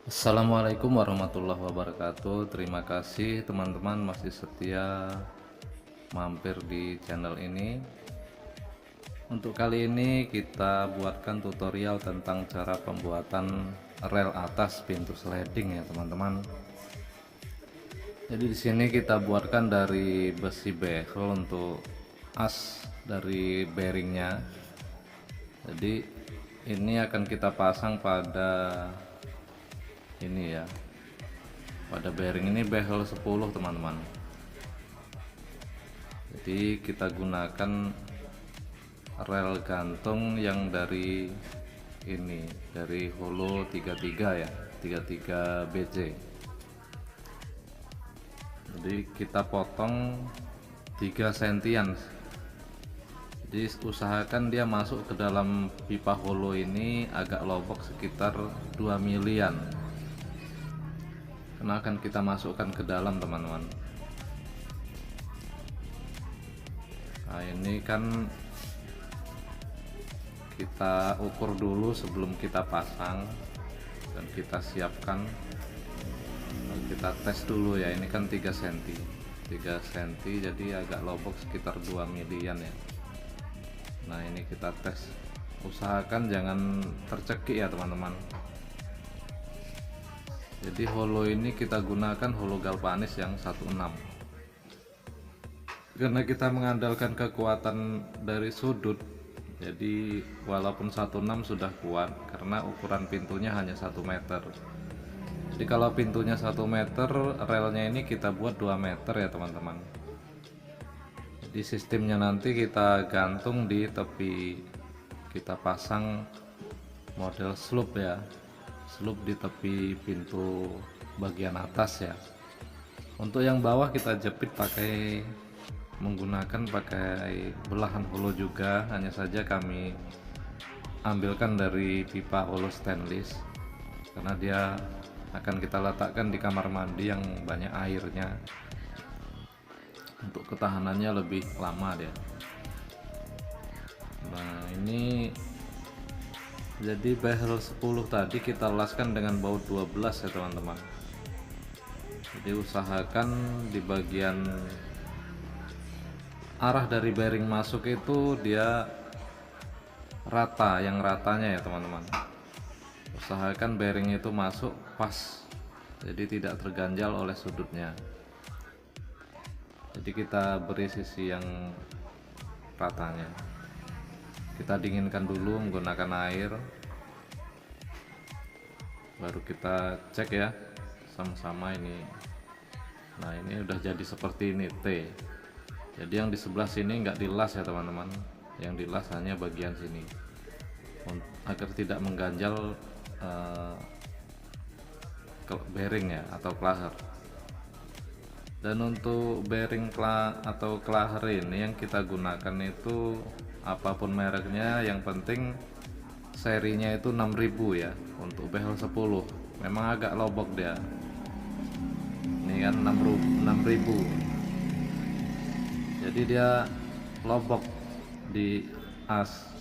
Assalamualaikum warahmatullahi wabarakatuh. Terima kasih teman-teman masih setia mampir di channel ini. Untuk kali ini kita buatkan tutorial tentang cara pembuatan rel atas pintu sliding ya teman-teman. Jadi di sini kita buatkan dari besi bezel untuk as dari bearingnya. Jadi ini akan kita pasang pada ini ya, pada bearing ini bezel 10 teman-teman. Jadi kita gunakan rel gantung yang dari ini, dari holo 33 ya, 33 BC. Jadi kita potong 3 sentian. Jadi usahakan dia masuk ke dalam pipa holo ini agak lobok sekitar 2 milian, karena akan kita masukkan ke dalam teman-teman. Nah ini kan kita ukur dulu sebelum kita pasang dan kita siapkan. Kita tes dulu ya, ini kan 3 cm 3 cm jadi agak lobok sekitar 2 milian ya. Nah ini kita tes, usahakan jangan tercekik ya teman-teman. Jadi holo ini kita gunakan holo galvanis yang 16, karena kita mengandalkan kekuatan dari sudut. Jadi walaupun 16 sudah kuat, karena ukuran pintunya hanya 1 meter. Jadi kalau pintunya 1 meter, relnya ini kita buat 2 meter ya teman-teman. Jadi sistemnya nanti kita gantung di tepi, kita pasang model slope ya, slope di tepi pintu bagian atas ya. Untuk yang bawah kita jepit menggunakan belahan holo juga, hanya saja kami ambilkan dari pipa holo stainless, karena dia akan kita letakkan di kamar mandi yang banyak airnya, untuk ketahanannya lebih lama dia. Nah ini jadi bezel 10 tadi kita laskan dengan baut 12 ya teman-teman. Jadi usahakan di bagian arah dari bearing masuk itu dia rata, yang ratanya ya teman-teman. Usahakan bearing itu masuk pas, jadi tidak terganjal oleh sudutnya. Jadi kita beri sisi yang ratanya. Kita dinginkan dulu menggunakan air, baru kita cek ya sama-sama ini. Nah ini udah jadi seperti ini T. Jadi yang di sebelah sini nggak dilas ya teman-teman, yang dilas hanya bagian sini agar tidak mengganjal bearing ya atau klaher. Dan untuk bearing atau klaher ini yang kita gunakan itu apapun mereknya, yang penting serinya itu 6000 ya. Untuk bezel 10 memang agak lobok dia, ini kan 6000, jadi dia lobok di as.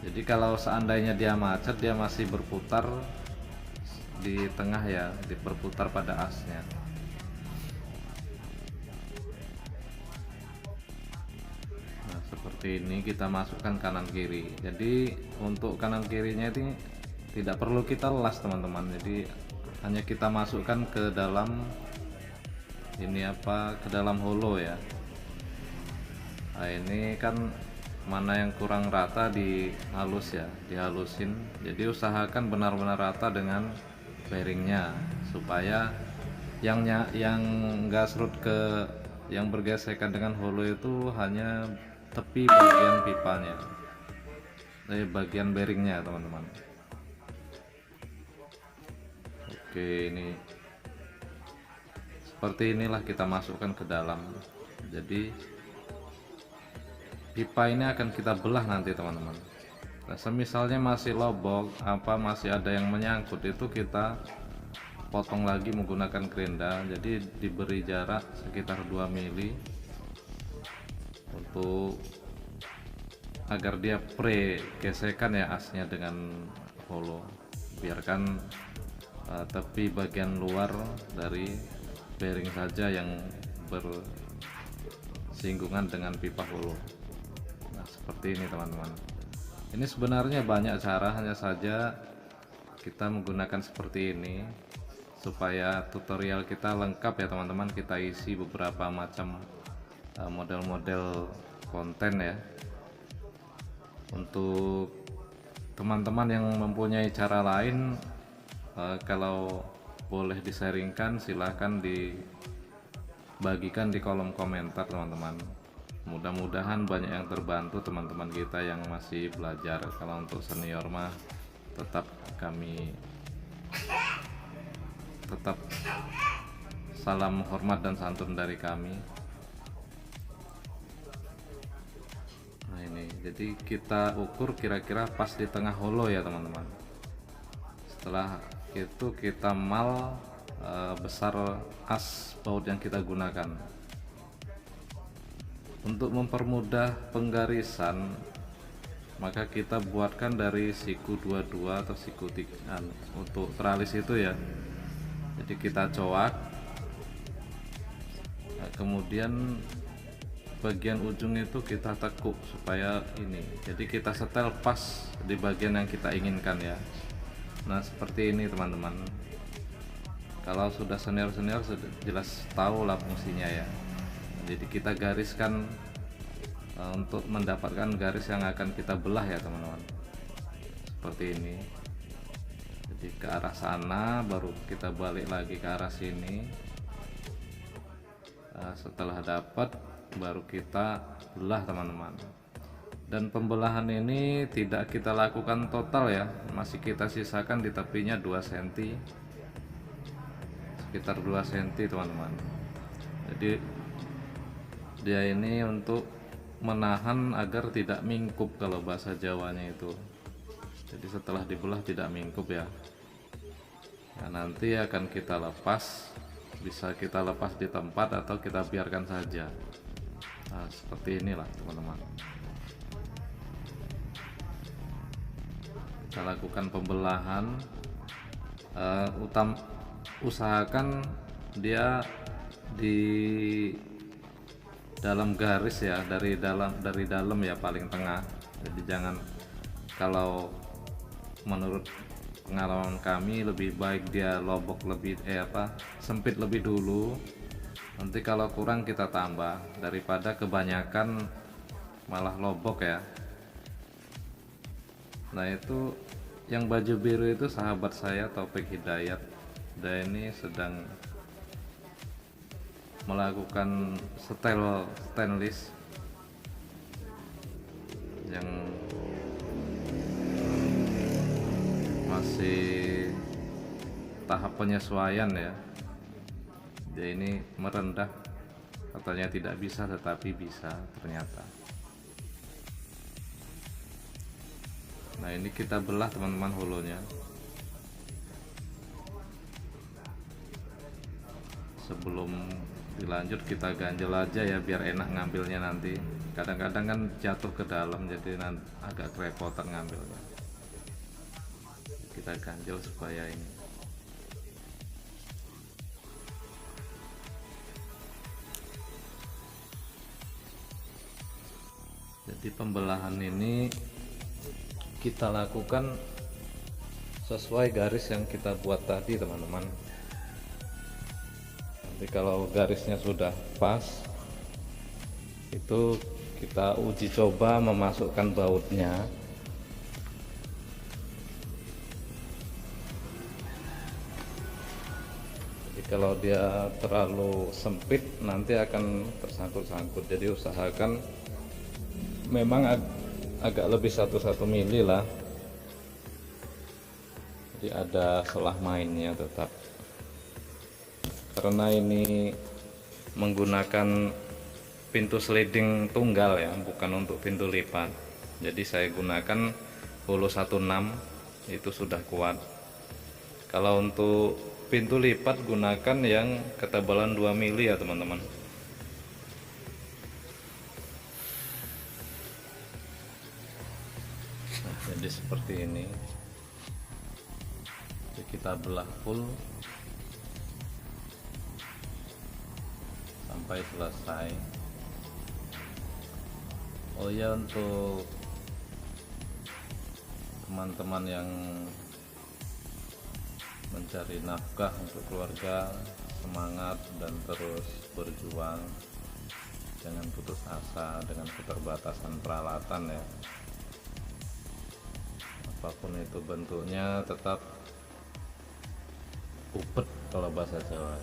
Jadi kalau seandainya dia macet, dia masih berputar di tengah ya, berputar pada asnya. Nah seperti ini kita masukkan kanan kiri. Jadi untuk kanan kirinya ini tidak perlu kita las teman-teman, jadi hanya kita masukkan ke dalam ini ke dalam holo ya. Nah ini kan mana yang kurang rata dihalus ya, dihalusin. Jadi usahakan benar-benar rata dengan bearingnya, supaya yang enggak serut ke yang bergesekan dengan holo itu hanya tepi bagian pipanya, bagian bearingnya teman-teman. Oke, ini seperti inilah kita masukkan ke dalam. Jadi pipa ini akan kita belah nanti teman-teman. Nah semisalnya masih lobok, masih ada yang menyangkut, itu kita potong lagi menggunakan gerinda. Jadi diberi jarak sekitar 2 mili untuk agar dia pre gesekan ya asnya dengan holo. Biarkan tapi bagian luar dari bearing saja yang bersinggungan dengan pipa hulu. Nah, seperti ini teman-teman. Ini sebenarnya banyak cara, hanya saja kita menggunakan seperti ini supaya tutorial kita lengkap ya teman-teman. Kita isi beberapa macam model-model konten ya. Untuk teman-teman yang mempunyai cara lain, kalau boleh disaringkan silahkan dibagikan di kolom komentar teman-teman. Mudah-mudahan banyak yang terbantu teman-teman kita yang masih belajar. Kalau untuk senior mah tetap salam hormat dan santun dari kami. Nah ini, jadi kita ukur kira-kira pas di tengah holo ya teman-teman. Setelah itu kita mal besar as baut yang kita gunakan. Untuk mempermudah penggarisan, maka kita buatkan dari siku 22 atau siku 3 untuk teralis itu ya. Jadi kita coak, nah, kemudian bagian ujung itu kita tekuk supaya ini, jadi kita setel pas di bagian yang kita inginkan ya. Nah seperti ini teman-teman. Kalau sudah senior-senior sudah jelas tahu lah fungsinya ya. Jadi kita gariskan untuk mendapatkan garis yang akan kita belah ya teman-teman, seperti ini. Jadi ke arah sana baru kita balik lagi ke arah sini. Setelah dapat baru kita belah teman-teman. Dan pembelahan ini tidak kita lakukan total ya, masih kita sisakan di tepinya 2 cm, sekitar 2 cm teman-teman. Jadi dia ini untuk menahan agar tidak mingkup kalau bahasa Jawanya itu. Jadi setelah dibelah tidak mingkup ya. Nah, nanti akan kita lepas, bisa kita lepas di tempat atau kita biarkan saja. Nah, seperti inilah teman-teman. Kita lakukan pembelahan, usahakan dia di dalam garis ya, dari dalam ya, paling tengah. Jadi jangan, kalau menurut pengalaman kami lebih baik dia lobok lebih sempit lebih dulu, nanti kalau kurang kita tambah daripada kebanyakan malah lobok ya. Nah itu yang baju biru itu sahabat saya Taufik Hidayat, dan ini sedang melakukan setel stainless yang masih tahap penyesuaian ya. Dia ini merendah, katanya tidak bisa tetapi bisa ternyata. Nah ini kita belah teman-teman holonya. Sebelum dilanjut kita ganjel aja ya biar enak ngambilnya nanti. Kadang-kadang kan jatuh ke dalam jadi agak kerepotan ngambilnya. Kita ganjel supaya ini. Jadi pembelahan ini kita lakukan sesuai garis yang kita buat tadi teman-teman. Jadi kalau garisnya sudah pas, itu kita uji coba memasukkan bautnya. Jadi kalau dia terlalu sempit nanti akan tersangkut-sangkut. Jadi usahakan memang agak lebih 1 mili lah. Jadi ada selah mainnya tetap. Karena ini menggunakan pintu sliding tunggal ya, bukan untuk pintu lipat. Jadi saya gunakan holo 16 itu sudah kuat. Kalau untuk pintu lipat gunakan yang ketebalan 2 mili ya teman-teman. Nah, jadi seperti ini. Jadi kita belah full sampai selesai. Oh ya, untuk teman-teman yang mencari nafkah untuk keluarga, semangat dan terus berjuang, jangan putus asa dengan keterbatasan peralatan ya, apapun itu bentuknya tetap upet kalau bahasa Jawa.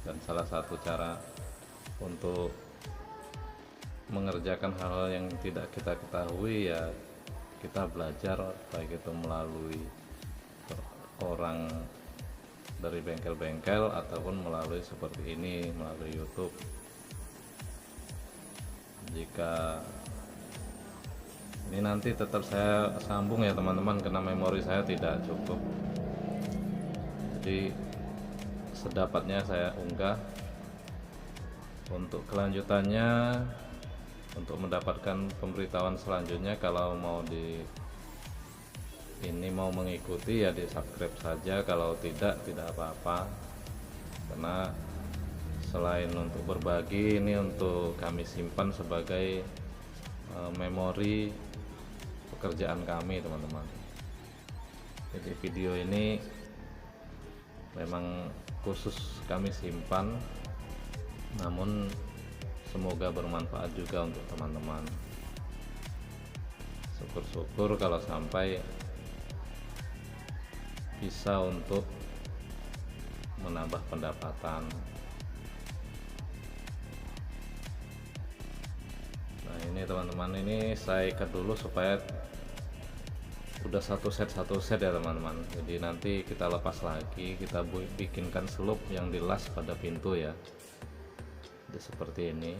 Dan salah satu cara untuk mengerjakan hal-hal yang tidak kita ketahui ya kita belajar, baik itu melalui orang dari bengkel-bengkel ataupun melalui seperti ini, melalui YouTube. Jika ini nanti tetap saya sambung ya teman-teman, karena memori saya tidak cukup, jadi sedapatnya saya unggah. Untuk kelanjutannya, untuk mendapatkan pemberitahuan selanjutnya, kalau mau mau mengikuti ya di subscribe saja, kalau tidak apa-apa, karena selain untuk berbagi, ini untuk kami simpan sebagai memori pekerjaan kami teman-teman. Jadi video ini memang khusus kami simpan, namun semoga bermanfaat juga untuk teman-teman. Syukur-syukur kalau sampai bisa untuk menambah pendapatan. Nah ini teman-teman, ini saya ikat dulu supaya udah satu set ya teman-teman. Jadi nanti kita lepas lagi, kita bikinkan selup yang dilas pada pintu ya. Jadi seperti ini.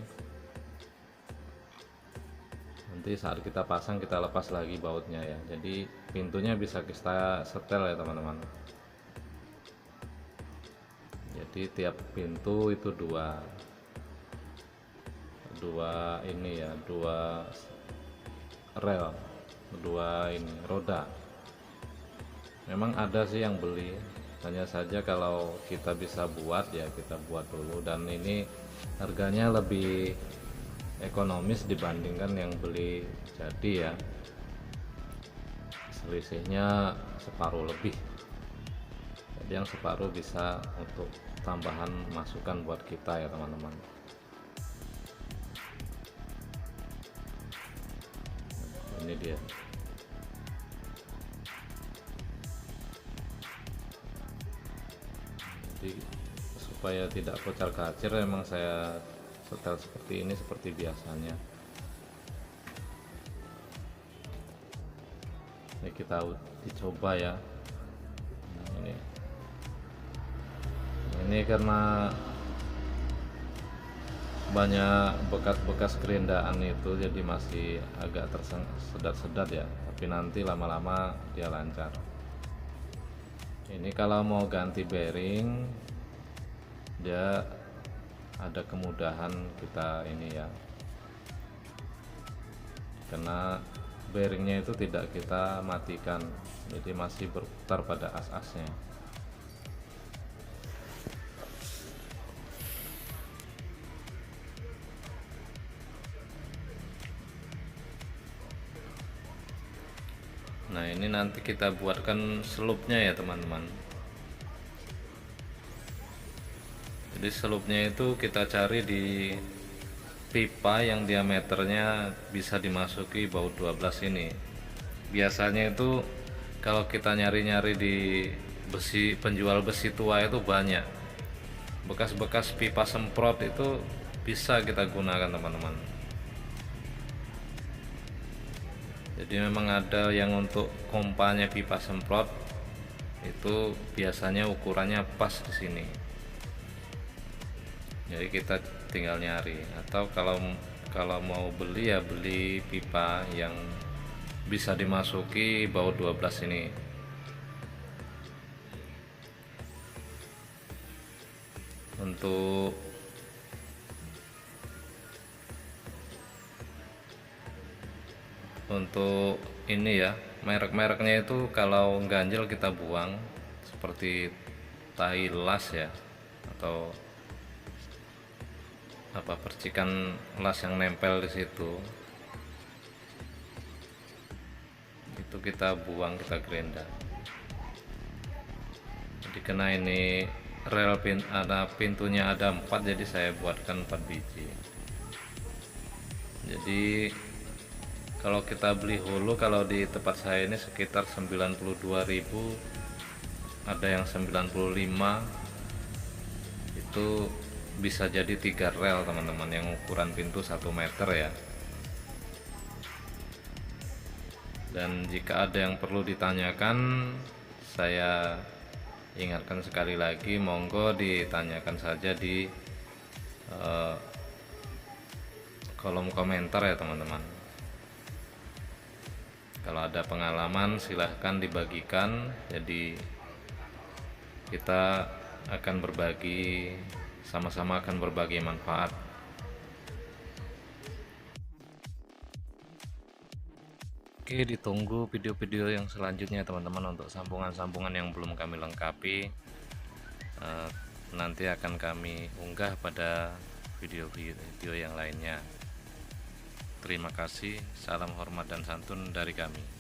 Nanti saat kita pasang kita lepas lagi bautnya ya. Jadi pintunya bisa kita setel ya teman-teman. Jadi tiap pintu itu dua ini ya, dua rel, dua ini roda. Memang ada sih yang beli, hanya saja kalau kita bisa buat ya kita buat dulu, dan ini harganya lebih ekonomis dibandingkan yang beli jadi ya, selisihnya separuh lebih. Jadi yang separuh bisa untuk tambahan masukan buat kita ya teman-teman. Ini dia. Jadi supaya tidak kocar kacir, emang saya setel seperti ini seperti biasanya. Ini kita dicoba ya. Nah, ini karena banyak bekas-bekas kerendaan itu, jadi masih agak tersedat-sedat ya, tapi nanti lama-lama dia lancar. Ini kalau mau ganti bearing dia ada kemudahan kita ini ya, karena bearingnya itu tidak kita matikan, jadi masih berputar pada as-asnya. Nah ini nanti kita buatkan selupnya ya teman-teman. Jadi selupnya itu kita cari di pipa yang diameternya bisa dimasuki baut 12 ini. Biasanya itu kalau kita nyari-nyari di penjual besi tua itu banyak bekas-bekas pipa semprot, itu bisa kita gunakan teman-teman. Jadi memang ada yang untuk kompanya pipa semprot itu biasanya ukurannya pas di sini. Jadi kita tinggal nyari, atau kalau mau beli ya beli pipa yang bisa dimasuki baut 12 ini. Untuk ini ya, merek-mereknya itu kalau ganjel kita buang, seperti tahi las ya, atau apa percikan las yang nempel di situ, itu kita buang, kita gerinda. Jadi kena ini rel ada pintunya ada 4, jadi saya buatkan 4 biji. Jadi kalau kita beli hulu, kalau di tempat saya ini sekitar 92.000, ada yang 95, itu bisa jadi 3 rel teman-teman, yang ukuran pintu 1 meter ya. Dan jika ada yang perlu ditanyakan, saya ingatkan sekali lagi, monggo ditanyakan saja di kolom komentar ya teman-teman. Kalau ada pengalaman silahkan dibagikan, jadi kita akan berbagi, sama-sama akan berbagi manfaat. Oke, ditunggu video-video yang selanjutnya teman-teman. Untuk sambungan-sambungan yang belum kami lengkapi, nanti akan kami unggah pada video-video yang lainnya. Terima kasih, salam hormat dan santun dari kami.